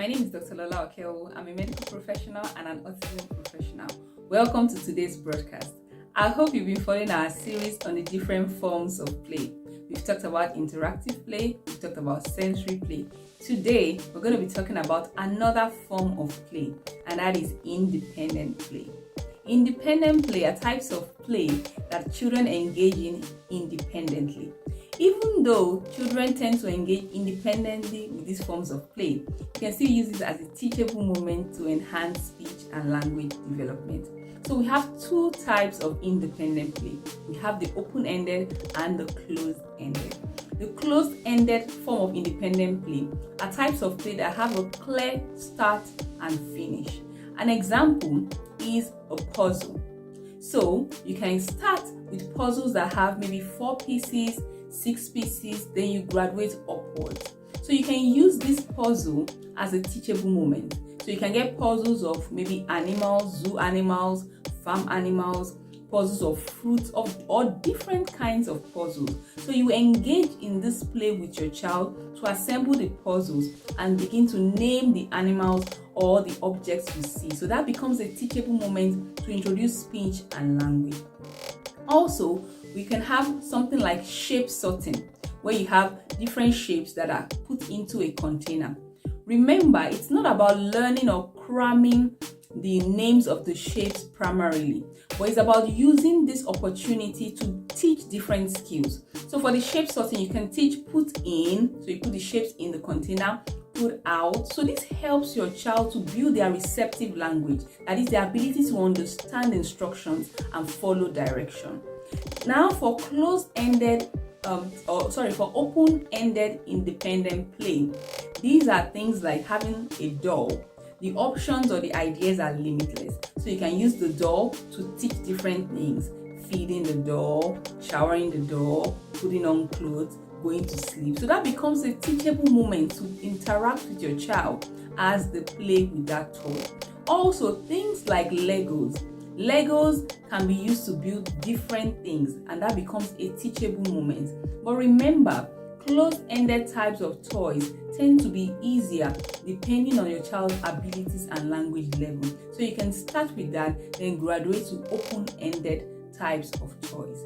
My name is Dr. Lola Okewo. I'm a medical professional and an autism professional. Welcome to today's broadcast. I hope you've been following our series on the different forms of play. We've talked about interactive play, we've talked about sensory play. Today, we're going to be talking about another form of play, and that is independent play. Independent play are types of play that children engage in independently. Even though children tend to engage independently with these forms of play, you can still use it as a teachable moment to enhance speech and language development. So we have two types of independent play. We have the open-ended and the closed-ended. The closed-ended form of independent play are types of play that have a clear start and finish. An example is a puzzle. So you can start with puzzles that have maybe 4 pieces, 6 pieces, then you graduate upwards. So you can use this puzzle as a teachable moment. So you can get puzzles of maybe animals, zoo animals, farm animals, puzzles of fruits, or different kinds of puzzles. So you engage in this play with your child to assemble the puzzles and begin to name the animals or the objects you see. So that becomes a teachable moment to introduce speech and language. Also, we can have something like shape sorting, where you have different shapes that are put into a container. Remember, it's not about learning or cramming the names of the shapes primarily, but it's about using this opportunity to teach different skills. So for the shape sorting, you can teach put in, so you put the shapes in the container, put out. So this helps your child to build their receptive language, that is the ability to understand instructions and follow direction. Now for closed-ended for open-ended independent play, these are things like having a doll. The options or the ideas are limitless. So you can use the doll to teach different things: feeding the doll, showering the doll, putting on clothes, going to sleep. So that becomes a teachable moment to interact with your child as they play with that toy. Also, things like Legos. Legos can be used to build different things, and that becomes a teachable moment. But remember, closed-ended types of toys tend to be easier depending on your child's abilities and language level. So you can start with that, then graduate to open-ended types of toys.